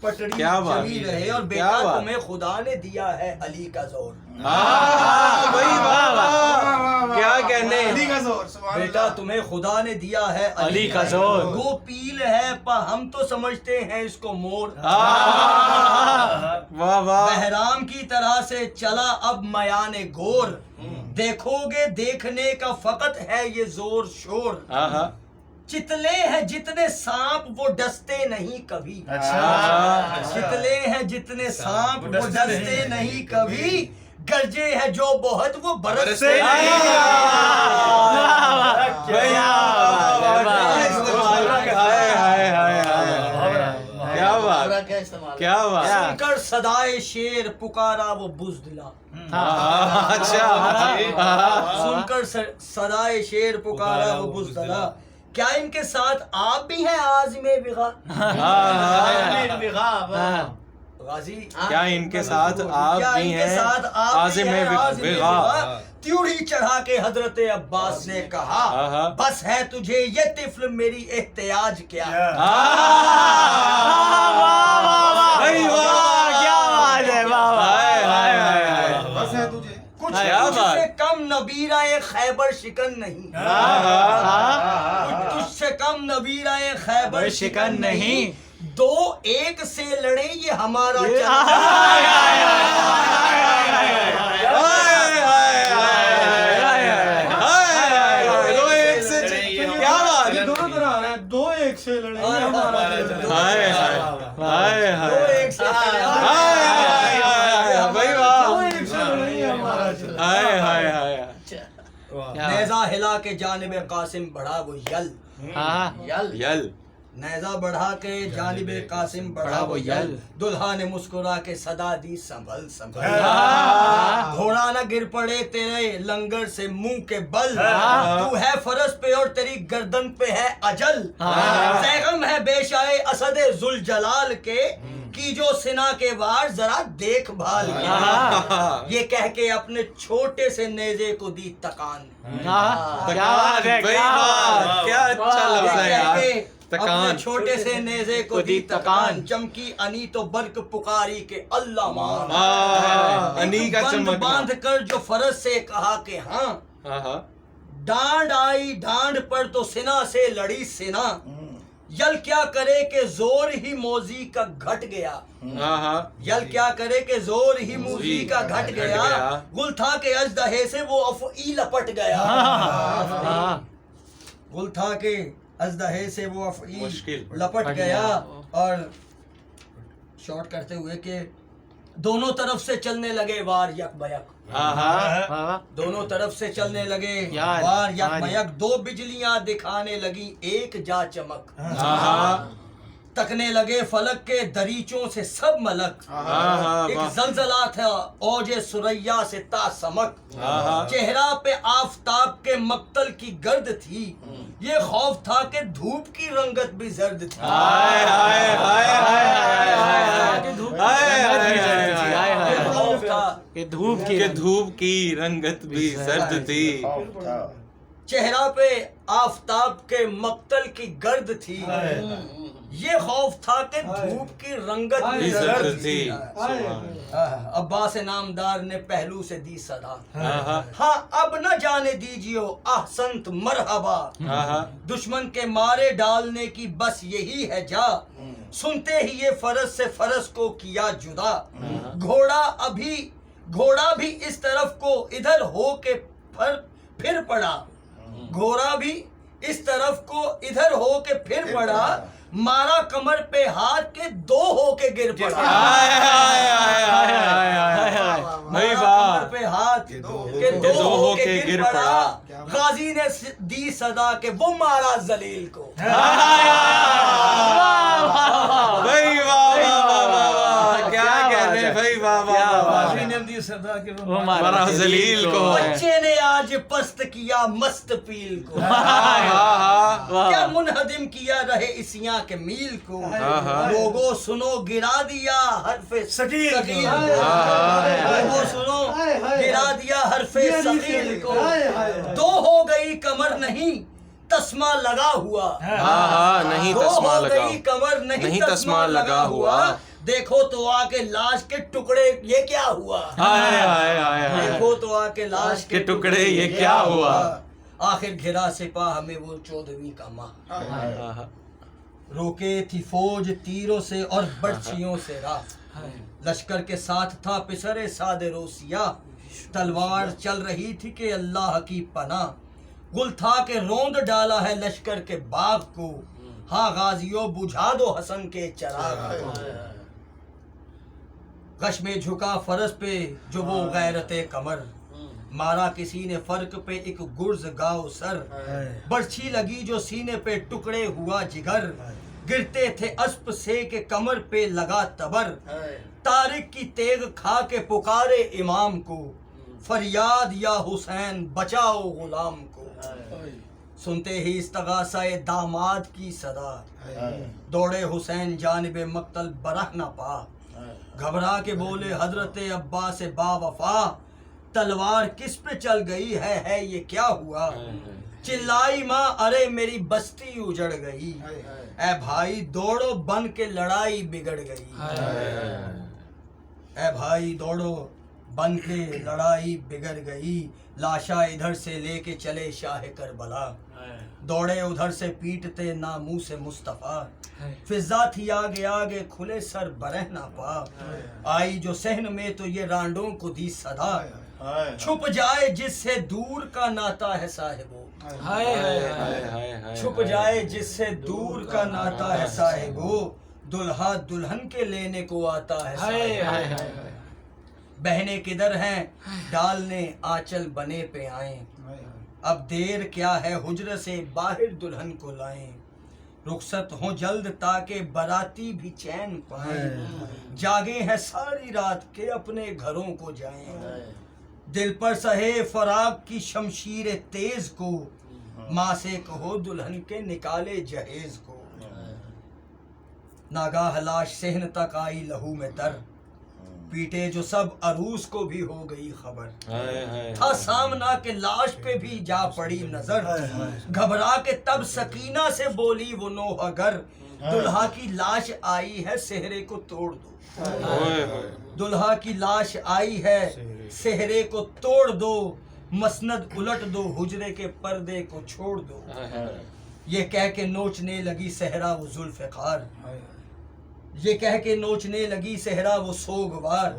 پٹڑی کیا بات جمی رہے اور کیا بیٹا بات تمہیں خدا نے دیا ہے علی کا زور بھائی واہ واہ کیا کہنے بیٹا تمہیں خدا نے دیا ہے علی کا زور وہ پیل ہے ہم تو سمجھتے ہیں اس کو مور واہ واہ بہرام کی طرح سے چلا اب میان گور دیکھو گے دیکھنے کا فقط ہے یہ زور شور چتلے ہیں جتنے سانپ وہ ڈستے نہیں کبھی چتلے ہیں جتنے سانپ وہ ڈستے نہیں کبھی گرجے ہے جو بہت وہ برستے نہیں کیا بات کیا بات سن کر صدائے شیر پکارا وہ بزدلا اچھا سن کر صدائے شیر پکارا وہ بزدلا کیا ان کے ساتھ آپ بھی ہیں عازم وغا غازی کیا ان کے ساتھ آپ بھی ہیں عازم وغا تیوڑی چڑھا کے حضرت عباس نے کہا بس ہے تجھے یہ طفل میری احتیاج کیا کچھ سے کم نبیرہ خیبر شکن نہیں کچھ سے کم نبیرہ خیبر شکن نہیں دو ایک سے لڑے یہ ہمارا دو ایک سے لڑے نیزہ ہلا کے جانب قاسم بڑھا وہ یل نیزہ بڑھا کے جانب قاسم بڑھا وہ یل دلہا نے مسکرا کے صدا دی سنبھل سنبھل گھوڑا نہ گر پڑے تیرے لنگر سے منہ کے بل تو ہے فرس پہ اور تیری گردن پہ ہے اجل زیغم ہے بیشائے اسد ذوالجلال کے کی جو سنا کے وار ذرا دیکھ بھال یہ کہہ کے اپنے چھوٹے سے نیزے کو دی تکان کیا اچھا لفظ ہے یار اپنے چھوٹے سے نیزے کو دی تکان چمکی انی تو برق پکاری کے اللہ مان انی کا چمک باندھ کر جو فرض سے کہا کہ ہاں ڈانڈ آئی ڈانڈ پر تو سنا سے لڑی سنا یل کیا کرے کہ زور ہی موزی کا گھٹ گیا یل کیا کرے کہ زور ہی موزی کا گھٹ گیا گل تھا کہ اژدہے سے وہ افعی لپٹ گیا گل تھا کہ اژدہے سے وہ افعی لپٹ گیا اور شارٹ کرتے ہوئے کہ دونوں طرف سے چلنے لگے وار یک بیک دونوں طرف سے چلنے لگے وار یک بیک دو بجلیاں دکھانے لگی ایک جا چمک تکنے لگے فلک کے دریچوں سے سب ملک ایک زلزلہ تھا اوج سریا سے تا سمک چہرہ پہ آفتاب کے مقتل کی گرد تھی یہ خوف تھا کہ دھوپ کی رنگت بھی زرد تھی دھوپ کی رنگت بھی زرد تھی چہرہ پہ آفتاب کے مقتل کی گرد تھی یہ خوف تھا کہ دھوپ کی رنگت بھی زرد تھی عباس نامدار نے پہلو سے دی صدا ہاں اب نہ جانے دیجیو احسنت مرحبا دشمن کے مارے ڈالنے کی بس یہی ہے جا سنتے ہی یہ فرس سے فرس کو کیا جدا گھوڑا بھی اس طرف کو ادھر ہو کے پھر پڑا گھوڑا بھی اس طرف کو ادھر ہو کے پھر پڑا مارا کمر پہ ہاتھ کے دو ہو کے گر پڑا کمر پہ ہاتھ کے دو ہو کے گر پڑا غازی نے دی صدا کہ وہ مارا ذلیل کو بچے نے آج پست کیا مست پیل کو کیا منہدم کیا رہے اسیاں کے میل کو لوگوں سنو گرا دیا حرف ثقیل لوگوں سنو گرا دیا حرف ثقیل کو دو ہو گئی کمر نہیں تسمہ لگا ہوا، ہاں نہیں دو تسمہ ہو لگا، گئی کمر نہیں تسمہ لگا ہوا، دیکھو تو آ کے لاش کے ٹکڑے یہ کیا ہوا، ہائے ہائے ہائے ہائے، دیکھو تو آ کے لاش کے ٹکڑے یہ کیا ہوا، آخر گھرا سپاہ ہمیں وہ 14ویں کا ماہ، روکے تھی فوج تیروں سے اور برچھیوں سے راہ، لشکر کے ساتھ تھا پسرے سادے روسیا، تلوار چل رہی تھی کہ اللہ کی پناہ، گل تھا کہ روند ڈالا ہے لشکر کے باغ کو، ہاں غازیوں بجھا دو حسن کے چراغ کو، غش میں جھکا فرس پہ جو وہ غیرت قمر، مارا کسی نے فرق پہ ایک گرز گاؤ سر، برچھی لگی جو سینے پہ ٹکڑے ہوا جگر، گرتے تھے اسپ سے کہ کمر پہ لگا تبر، طارق کی تیغ کھا کے پکارے امام کو، فریاد یا حسین بچاؤ غلام کو، سنتے ہی استغاثہ داماد کی صدا، دوڑے حسین جانب مقتل برہ نہ پا، گھبرا کے بولے حضرت عباس با وفا، تلوار کس پہ چل گئی ہے یہ کیا ہوا، چلائی ماں ارے میری بستی اجڑ گئی، اے بھائی دوڑو بن کے لڑائی بگڑ گئی، اے بھائی دوڑو بن کے لڑائی بگڑ گئی، لاشا ادھر سے لے کے چلے شاہ کربلا، دوڑے ادھر سے پیٹتے ناموس مصطفیٰ، فضا تھی آگے آگے کھلے سر برہ نہ پا، آئی جو صحن میں تو یہ رانڈوں کو دی صدا، چھپ جائے جس سے دور کا ناتا ہے صاحبو، چھپ جائے جس سے دور کا ناتا ہے صاحبو، دلہا دلہن کے لینے کو آتا ہے صاحبو، بہنیں کدھر ہیں ڈالنے آنچل بنے پہ آئیں، اب دیر کیا ہے حجر سے باہر دلہن کو لائیں، رخصت ہوں جلد تاکہ باراتی بھی چین پائیں، جاگے ہیں ساری رات کے اپنے گھروں کو جائیں، دل پر سہے فراق کی شمشیر تیز کو، ماں سے کہو دلہن کے نکالے جہیز کو، ناگاہ لاش صحن تک آئی لہو میں تر، پیٹے جو سب عروس کو بھی ہو گئی خبر، تھا سامنا کہ لاش پہ بھی جا پڑی نظر، گھبرا کے تب سکینہ سے بولی وہ نوحہ گر، دلہا کی لاش آئی ہے سہرے کو توڑ دو، دلہا کی لاش آئی ہے سہرے کو توڑ دو، مسند الٹ دو حجرے کے پردے کو چھوڑ دو، یہ کہہ کے نوچنے لگی صحرا وہ ذوالفقار، یہ کہہ کے نوچنے لگی صحرا وہ سوگوار،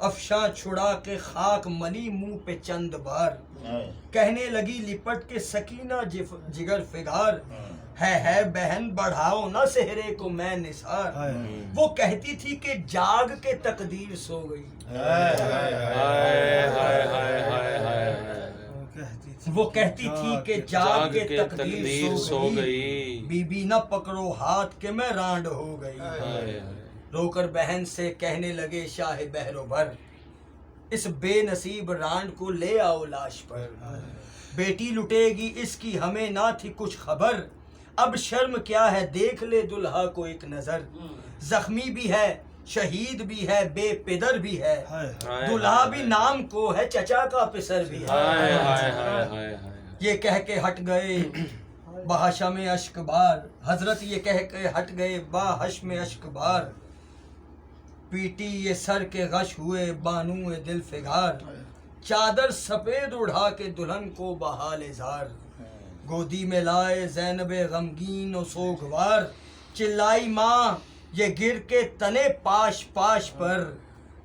افشاں چھڑا کے خاک ملی منہ پہ چند بار، کہنے لگی لپٹ کے سکینہ جگر فگار، ہے بہن بڑھاؤ نہ صحرے کو میں نثار، وہ کہتی تھی کہ جاگ کے تقدیر سو گئی، وہ کہتی تھی کہ جاگ کے تقدیر سو گئی، بی بی نہ پکڑو ہاتھ کہ میں رانڈ ہو گئی، رو کر بہن سے کہنے لگے شاہ بحر بر، اس بے نصیب رانڈ کو لے آؤ لاش پر، بیٹی لٹے گی اس کی ہمیں نہ تھی کچھ خبر، اب شرم کیا ہے دیکھ لے دلہا کو ایک نظر، زخمی بھی ہے شہید بھی ہے بے پدر بھی ہے، دلہا بھی نام کو ہے چچا کا پسر بھی ہے، یہ کہہ کے ہٹ گئے بحشم اشک بار، حضرت یہ کہہ کے ہٹ گئے باحشم اشک بار، پیٹی یہ سر کے غش ہوئے بانو دل فگار، چادر سفید اڑھا کے دلہن کو بحال زار، گودی میں لائے زینب غمگین و سوگوار، چلائی ماں یہ گر کے تنے پاش پاش پر،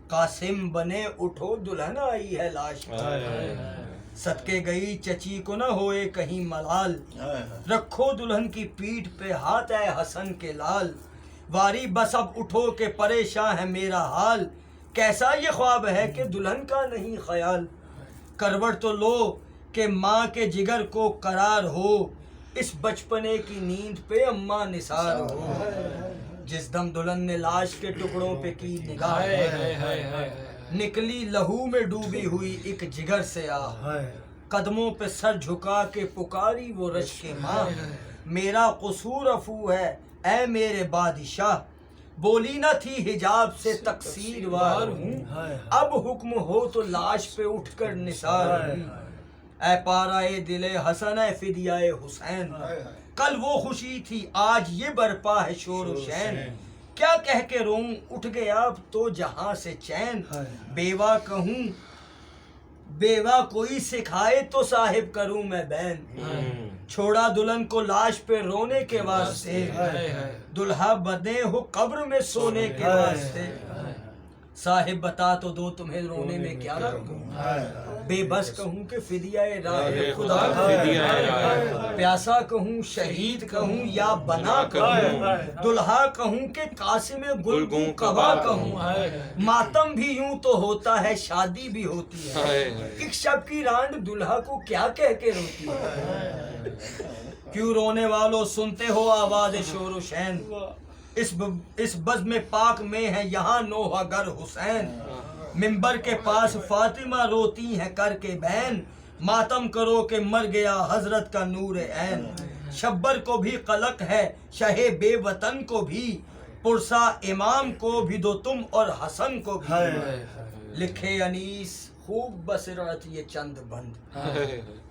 قاسم بنے اٹھو دلہن آئی ہے لاش پر، صدقے گئی چچی کو نہ ہوئے کہیں ملال، رکھو دلہن کی پیٹھ پہ ہاتھ اے حسن کے لال، واری بس اب اٹھو کہ پریشاں ہے میرا حال، کیسا یہ خواب ہے کہ دلہن کا نہیں خیال، کروٹ تو لو کہ ماں کے جگر کو قرار ہو، اس بچپنے کی نیند پہ اماں نثار ہو، جس دم دلہن نے لاش کے ٹکڑوں پہ کی نگاہ، نکلی لہو میں ڈوبی ہوئی ایک جگر سے آہ، قدموں پہ سر جھکا کے پکاری وہ رش کے ماں، میرا قصور عفو ہے اے میرے بادشاہ، بولی نہ تھی حجاب سے تقصیر وار ہوں، اب حکم ہو تو لاش پہ اٹھ کر نثار ہوں، اے پارائے دل حسن اے فدیہ حسین، کل وہ خوشی تھی آج یہ برپا ہے شور و شین، کیا کہہ کے روؤں اٹھ گیا اب تو جہاں سے چین، بیوہ کہوں بیوہ کوئی سکھائے تو صاحب کروں میں بین، چھوڑا دلہن کو لاش پہ رونے کے واسطے، دلہا بدے ہو قبر میں سونے کے واسطے، صاحب بتا تو دو تمہیں رونے میں کیا کروں، بے بس کہوں کہ فدیہ راہ خدا کروں، پیاسا کہوں شہید کہوں یا بنا کہوں، دلہا کہوں کہ قاسم گلگوں قبا کہوں، ماتم بھی یوں تو ہوتا ہے شادی بھی ہوتی ہے، ایک شب کی رانڈ دلہا کو کیا کہہ کے روتی ہے، کیوں رونے والوں سنتے ہو آواز شور و شین، اس بزم پاک میں ہے یہاں نوحہ گر حسین، منبر کے پاس فاطمہ روتی ہیں کر کے بین، ماتم کرو کہ مر گیا حضرت کا نور عین، شبر کو بھی قلق ہے شہ بے وطن کو بھی، پرسا امام کو بھی دو تم اور حسن کو بھی، لکھے انیس خوب بصیرت یہ چند بند،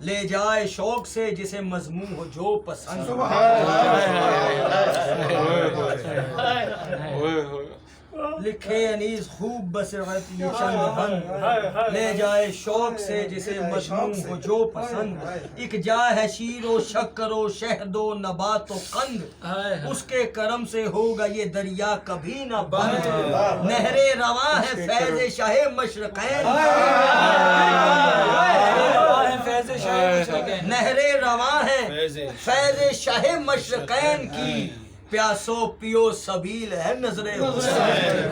لے جائے شوق سے جسے مضمون ہو جو پسند، لکھے انیس خوب بصیرت یہ چند بند، لے جائے شوق سے جسے مضمون ہو جو پسند، ایک جا ہے شیر و شکر و شہد و نبات و قند، اس کے کرم سے ہوگا یہ دریا کبھی نہ بند، نہر رواں ہے فیض شاہ مشرقین، نہر رواں ہے فیض شاہ مشرقین کی، پیاسو پیو سبیل ہے نظر حسین،